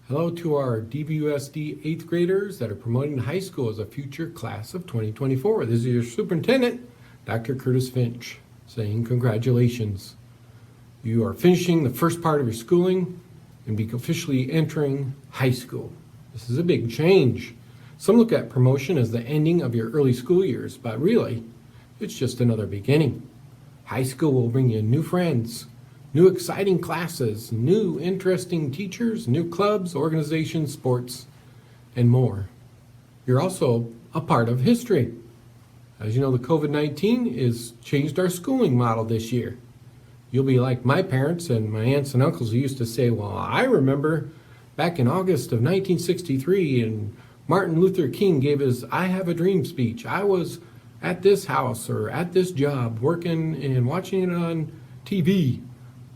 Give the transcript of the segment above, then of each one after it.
Hello to our DVUSD 8th graders that are promoting high school as a future class of 2024. This is your superintendent, Dr. Curtis Finch, saying congratulations. You are finishing the first part of your schooling and be officially entering high school. This is a big change. Some look at promotion as the ending of your early school years, but really, it's just another beginning. High school will bring you new friends, new exciting classes, new interesting teachers, new clubs, organizations, sports, and more. You're also a part of history. As you know, the COVID-19 has changed our schooling model this year. You'll be like my parents and my aunts and uncles who used to say, well, I remember back in August of 1963 and Martin Luther King gave his I Have a Dream speech. I was at this house or at this job working and watching it on TV.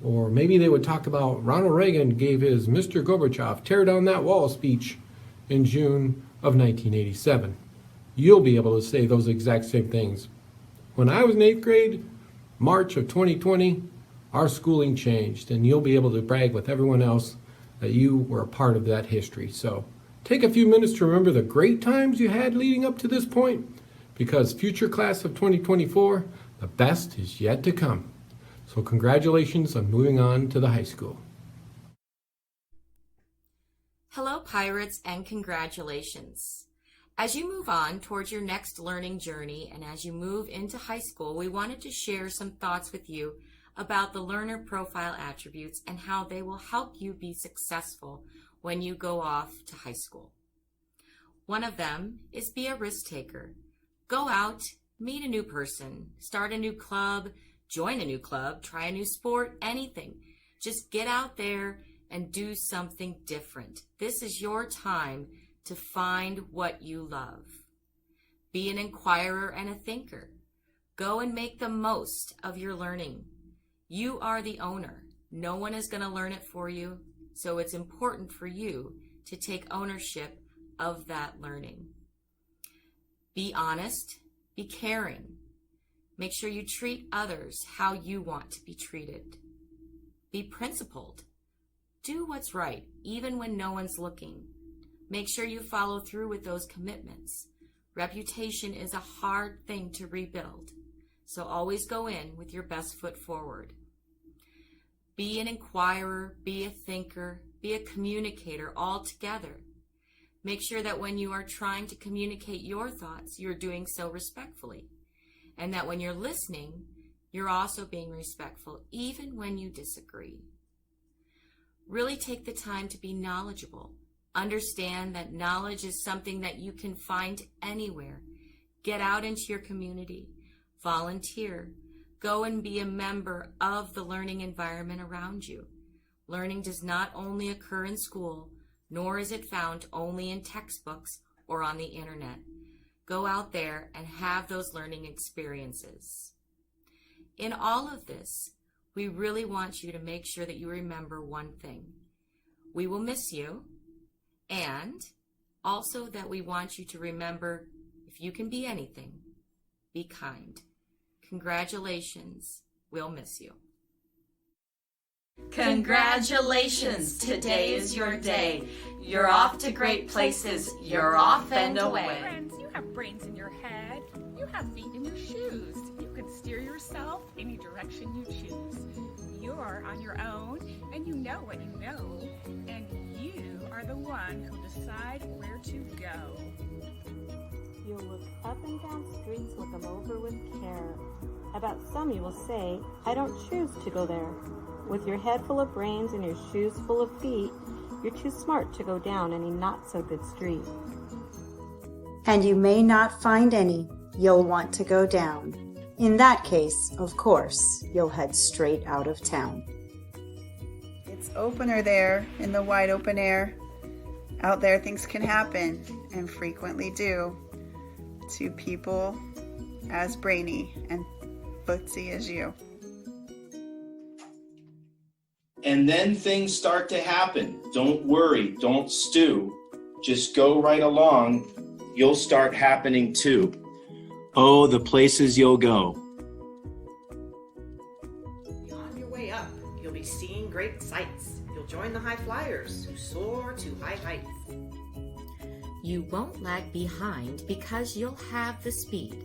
Or maybe they would talk about Ronald Reagan gave his Mr. Gorbachev tear down that wall speech in June of 1987. You'll be able to say those exact same things. When I was in 8th grade, March of 2020, our schooling changed, and you'll be able to brag with everyone else that you were a part of that history. So take a few minutes to remember the great times you had leading up to this point, because future class of 2024, the best is yet to come. So congratulations on moving on to the high school. Hello, Pirates, and congratulations. As you move on towards your next learning journey and as you move into high school, we wanted to share some thoughts with you about the learner profile attributes and how they will help you be successful when you go off to high school. One of them is be a risk taker. Go out, meet a new person, start a new club, join a new club, try a new sport, anything. Just get out there and do something different. This is your time to find what you love. Be an inquirer and a thinker. Go and make the most of your learning. You are the owner. No one is going to learn it for you, so it's important for you to take ownership of that learning. Be honest, be caring. Make sure you treat others how you want to be treated. Be principled. Do what's right, even when no one's looking. Make sure you follow through with those commitments. Reputation is a hard thing to rebuild, so always go in with your best foot forward. Be an inquirer, be a thinker, be a communicator all together. Make sure that when you are trying to communicate your thoughts, you're doing so respectfully. And that when you're listening, you're also being respectful, even when you disagree. Really take the time to be knowledgeable. Understand that knowledge is something that you can find anywhere. Get out into your community. Volunteer. Go and be a member of the learning environment around you. Learning does not only occur in school, nor is it found only in textbooks or on the internet. Go out there and have those learning experiences. In all of this, we really want you to make sure that you remember one thing. We will miss you, and also that we want you to remember, if you can be anything, be kind. Congratulations. We'll miss you. Congratulations! Today is your day. You're off to great places. You're off and away. Friends, you have brains in your head. You have feet in your shoes. You can steer yourself any direction you choose. You are on your own, and you know what you know. And you are the one who decide where to go. You'll look up and down streets, look them over with care. About some you will say, I don't choose to go there. With your head full of brains and your shoes full of feet, you're too smart to go down any not-so-good street. And you may not find any you'll want to go down. In that case, of course, you'll head straight out of town. It's opener there in the wide open air. Out there things can happen, and frequently do, to people as brainy and footsy as you. And then things start to happen. Don't worry, don't stew. Just go right along. You'll start happening too. Oh, the places you'll go. On your way up, you'll be seeing great sights. sights. You'll join the high flyers who soar to high heights. You won't lag behind because you'll have the speed.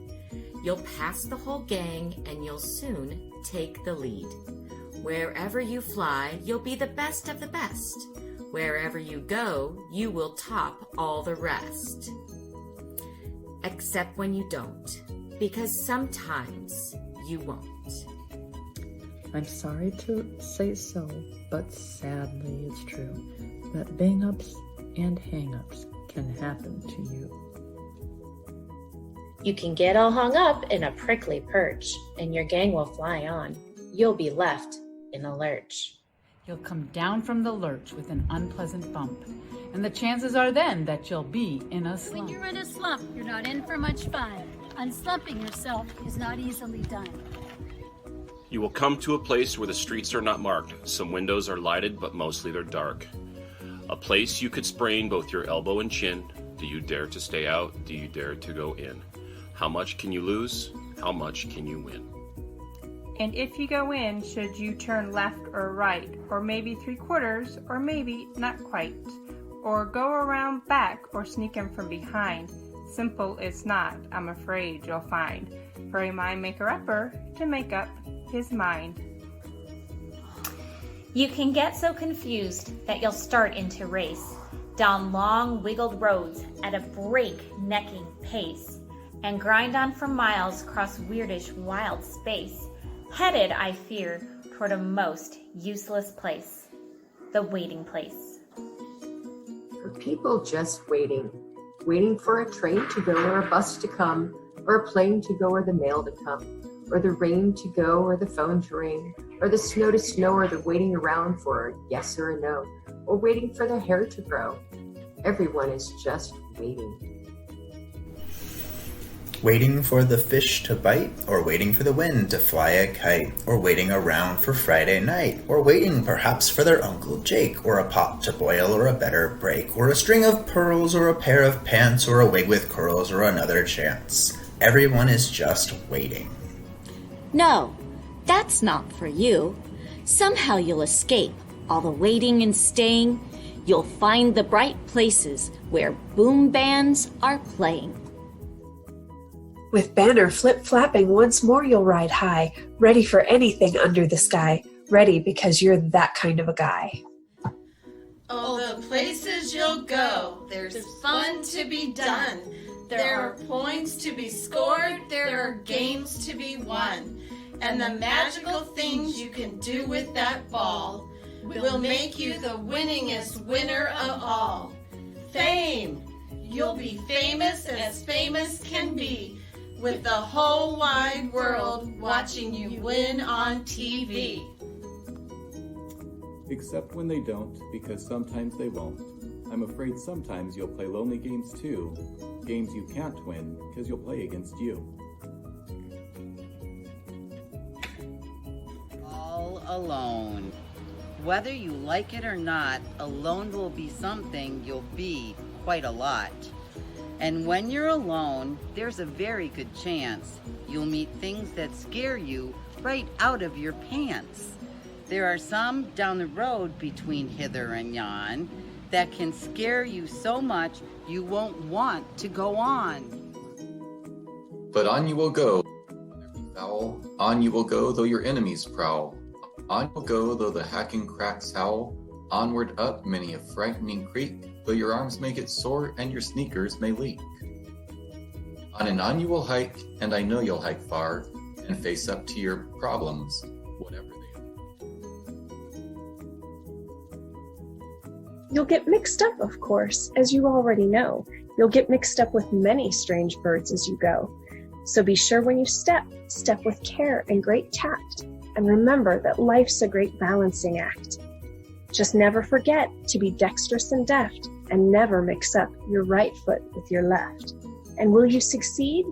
You'll pass the whole gang and you'll soon take the lead. Wherever you fly, you'll be the best of the best. Wherever you go, you will top all the rest. Except when you don't, because sometimes you won't. I'm sorry to say so, but sadly it's true that bang-ups and hang-ups can happen to you. You can get all hung up in a prickly perch, and your gang will fly on. You'll be left in a lurch. You'll come down from the lurch with an unpleasant bump, and the chances are then that you'll be in a slump. When you're in a slump, you're not in for much fun. Unslumping yourself is not easily done. You will come to a place where the streets are not marked. Some windows are lighted, but mostly they're dark. A place you could sprain both your elbow and chin. Do you dare to stay out? Do you dare to go in? How much can you lose? How much can you win? And if you go in, should you turn left or right, or maybe 3/4, or maybe not quite, or go around back or sneak in from behind? Simple it's not, I'm afraid you'll find, for a mind maker-upper to make up his mind. You can get so confused that you'll start into race down long wiggled roads at a break-necking pace and grind on for miles across weirdish wild space, headed, I fear, toward a most useless place, the waiting place. For people just waiting for a train to go or a bus to come, or a plane to go or the mail to come, or the rain to go or the phone to ring, or the snow to snow, or the waiting around for a yes or a no, or waiting for their hair to grow. Everyone is just waiting. Waiting for the fish to bite, or waiting for the wind to fly a kite, or waiting around for Friday night, or waiting perhaps for their Uncle Jake, or a pot to boil, or a better break, or a string of pearls, or a pair of pants, or a wig with curls, or another chance. Everyone is just waiting. No, that's not for you. Somehow you'll escape all the waiting and staying. You'll find the bright places where boom bands are playing. With banner flip-flapping, once more you'll ride high, ready for anything under the sky, ready because you're that kind of a guy. Oh, the places you'll go, there's fun to be done. There are points to be scored, there are games to be won. And the magical things you can do with that ball will make you the winningest winner of all. Fame! You'll be famous as famous can be, with the whole wide world watching you win on TV. Except when they don't, because sometimes they won't. I'm afraid sometimes you'll play lonely games too. Games you can't win, because you'll play against you. All alone. Whether you like it or not, alone will be something you'll be quite a lot. And when you're alone, there's a very good chance you'll meet things that scare you right out of your pants. There are some down the road between hither and yon that can scare you so much you won't want to go on. But on you will go, foul. On you will go, though your enemies prowl. On you will go, though the hacking cracks howl. Onward up many a frightening creek, though your arms may get sore and your sneakers may leak. On and on you will hike, and I know you'll hike far, and face up to your problems, whatever they are. You'll get mixed up, of course, as you already know. You'll get mixed up with many strange birds as you go. So be sure when you step with care and great tact, and remember that life's a great balancing act. Just never forget to be dexterous and deft, and never mix up your right foot with your left. And will you succeed?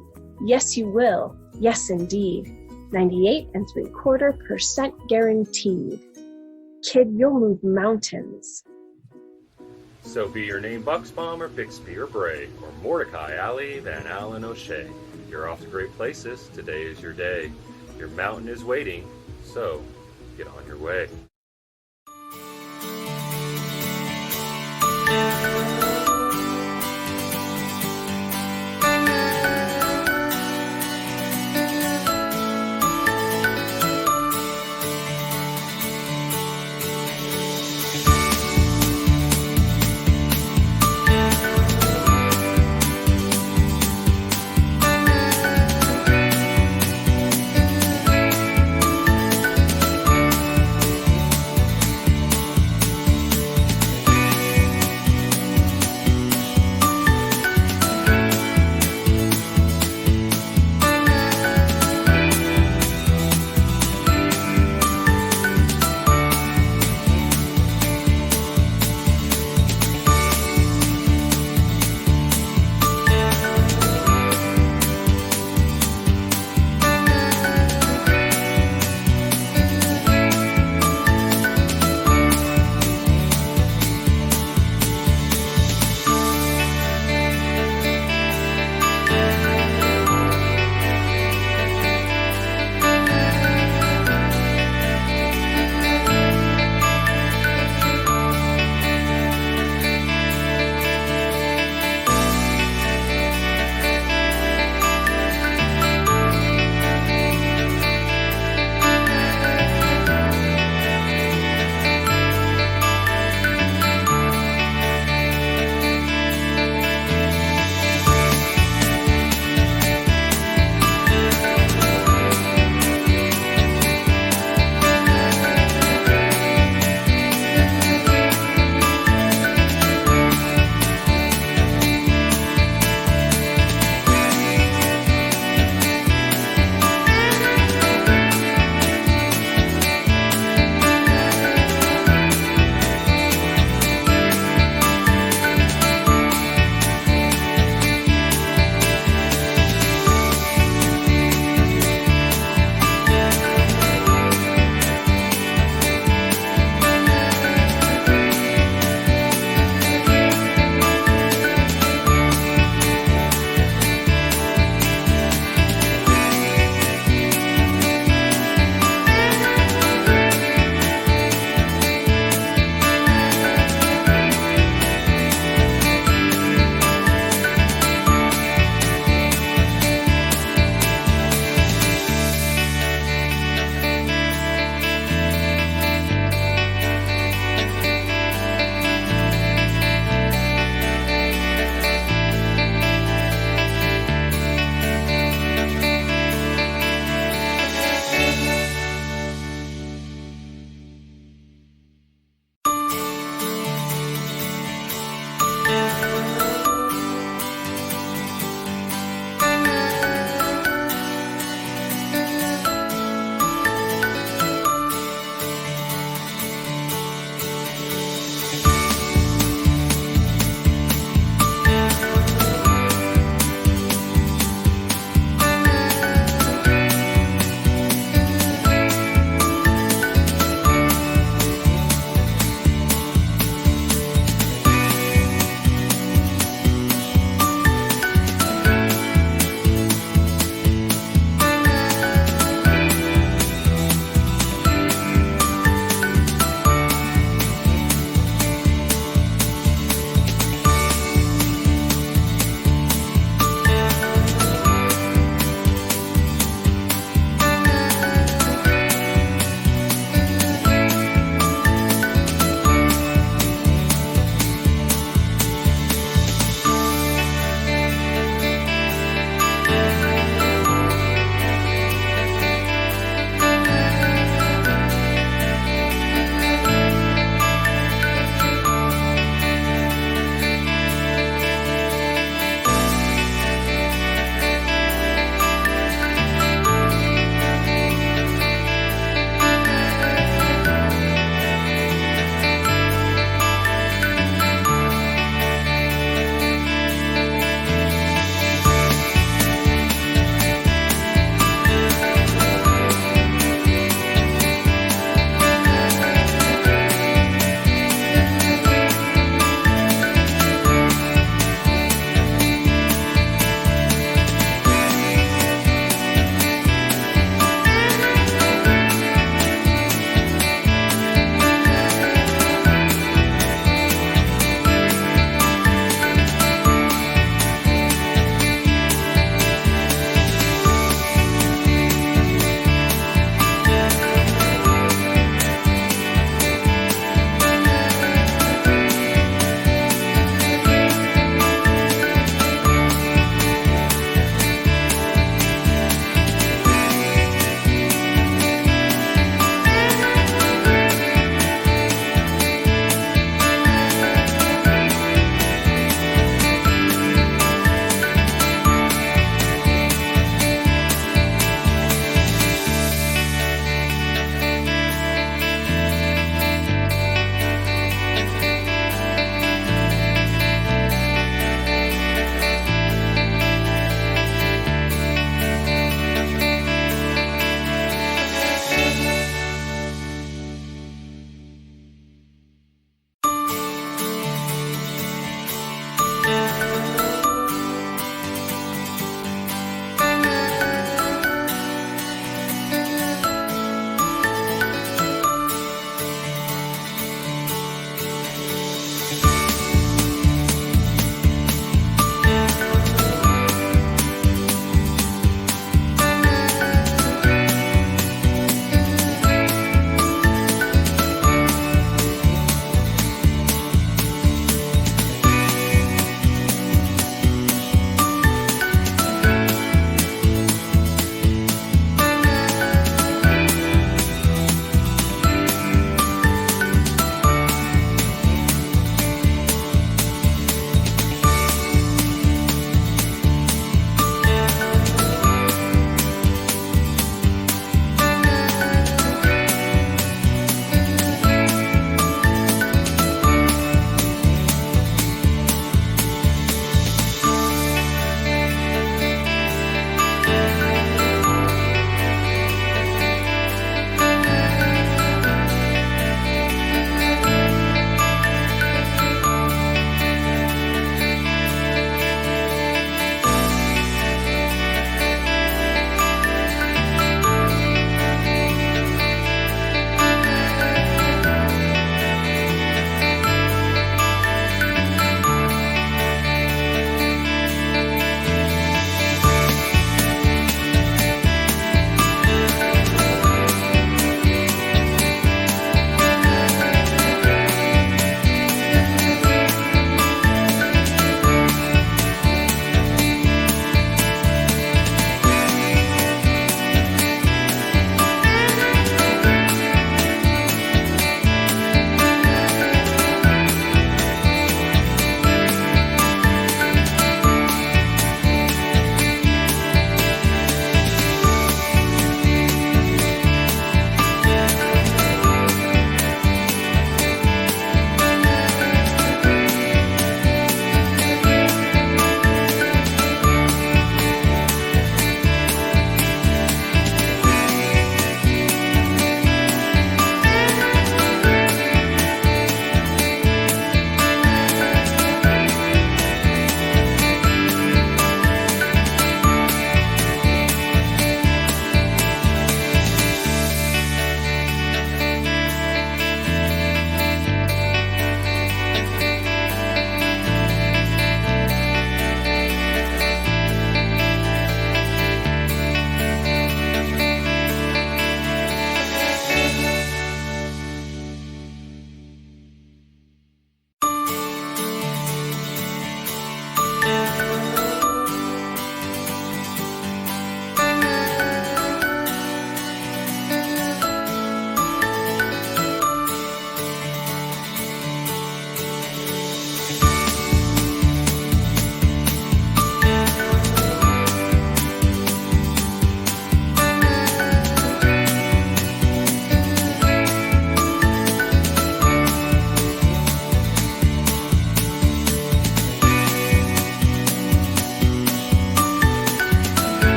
Yes, you will. Yes, indeed. 98 3/4% guaranteed. Kid, you'll move mountains. So be your name Bucksbaum or Bixby or Bray, or Mordecai, Alley, Van Allen, O'Shea. You're off to great places. Today is your day. Your mountain is waiting, so get on your way.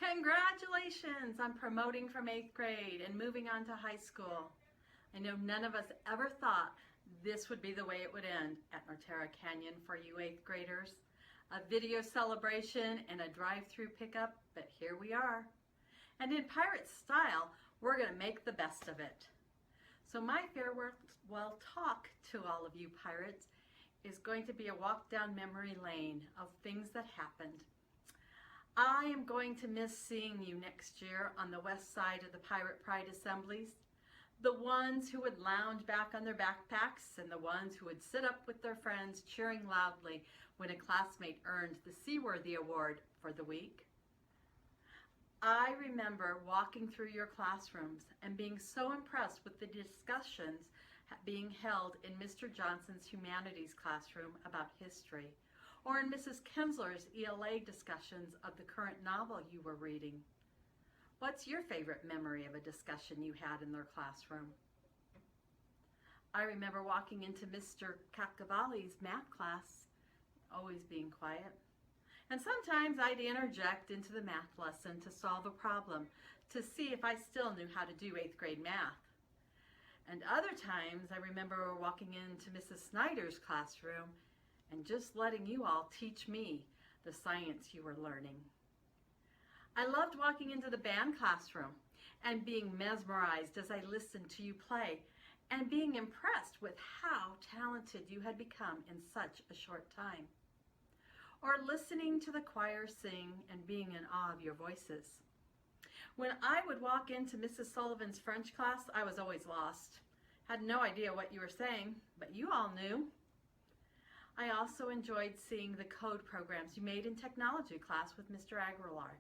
Congratulations on promoting from 8th grade and moving on to high school. I know none of us ever thought this would be the way it would end at Norterra Canyon for you 8th graders. A video celebration and a drive-through pickup, but here we are. And in pirate style, we're going to make the best of it. So my farewell talk to all of you pirates is going to be a walk down memory lane of things that happened. I am going to miss seeing you next year on the west side of the Pirate Pride assemblies. The ones who would lounge back on their backpacks and the ones who would sit up with their friends cheering loudly when a classmate earned the Seaworthy Award for the week. I remember walking through your classrooms and being so impressed with the discussions being held in Mr. Johnson's humanities classroom about history, or in Mrs. Kinsler's ELA discussions of the current novel you were reading. What's your favorite memory of a discussion you had in their classroom? I remember walking into Mr. Cacavalli's math class, always being quiet. And sometimes I'd interject into the math lesson to solve a problem, to see if I still knew how to do 8th grade math. And other times I remember walking into Mrs. Snyder's classroom and just letting you all teach me the science you were learning. I loved walking into the band classroom and being mesmerized as I listened to you play and being impressed with how talented you had become in such a short time. Or listening to the choir sing and being in awe of your voices. When I would walk into Mrs. Sullivan's French class, I was always lost. Had no idea what you were saying, but you all knew. I also enjoyed seeing the code programs you made in technology class with Mr. Aguilar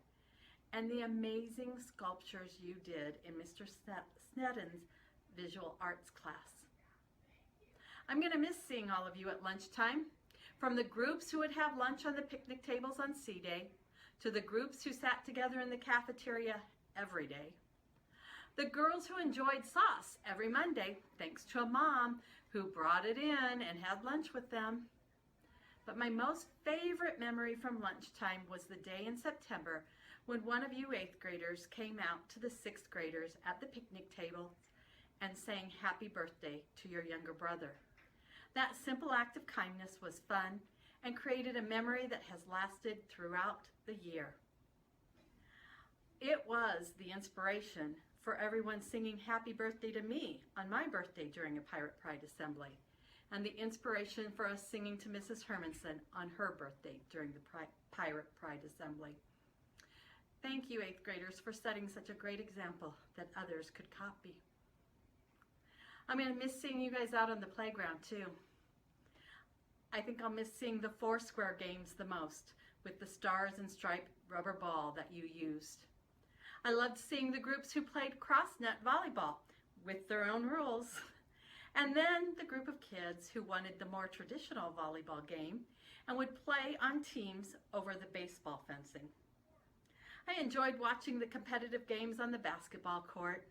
and the amazing sculptures you did in Mr. Snedden's visual arts class. I'm going to miss seeing all of you at lunchtime. From the groups who would have lunch on the picnic tables on C Day, to the groups who sat together in the cafeteria every day. The girls who enjoyed sauce every Monday, thanks to a mom who brought it in and had lunch with them. But my most favorite memory from lunchtime was the day in September when one of you 8th graders came out to the 6th graders at the picnic table and sang happy birthday to your younger brother. That simple act of kindness was fun and created a memory that has lasted throughout the year. It was the inspiration for everyone singing happy birthday to me on my birthday during a Pirate Pride assembly, and the inspiration for us singing to Mrs. Hermanson on her birthday during the Pirate Pride assembly. Thank you, 8th graders, for setting such a great example that others could copy. I'm going to miss seeing you guys out on the playground too. I think I'll miss seeing the Foursquare games the most with the stars and striped rubber ball that you used. I loved seeing the groups who played cross-net volleyball with their own rules. And then the group of kids who wanted the more traditional volleyball game and would play on teams over the baseball fencing. I enjoyed watching the competitive games on the basketball court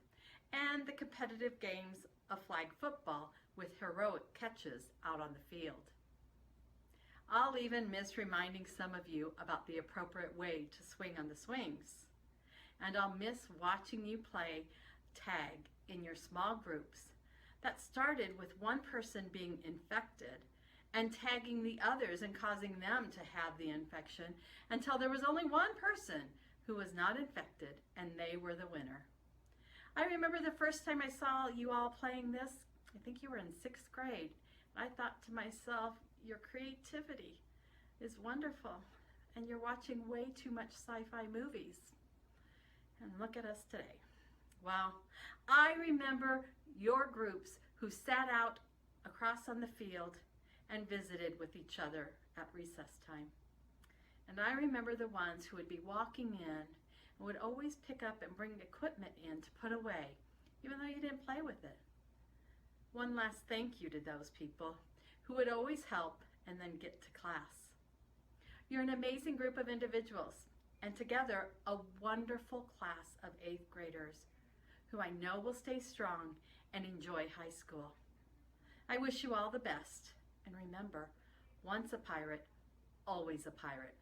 and the competitive games of flag football with heroic catches out on the field. I'll even miss reminding some of you about the appropriate way to swing on the swings. And I'll miss watching you play tag in your small groups that started with one person being infected and tagging the others and causing them to have the infection until there was only one person who was not infected and they were the winner. I remember the first time I saw you all playing this, I think you were in 6th grade. I thought to myself, your creativity is wonderful and you're watching way too much sci-fi movies. And look at us today. Wow. I remember your groups who sat out across on the field and visited with each other at recess time. And I remember the ones who would be walking in and would always pick up and bring equipment in to put away, even though you didn't play with it. One last thank you to those people who would always help and then get to class. You're an amazing group of individuals, and together a wonderful class of 8th graders who I know will stay strong and enjoy high school. I wish you all the best, and remember, once a pirate, always a pirate.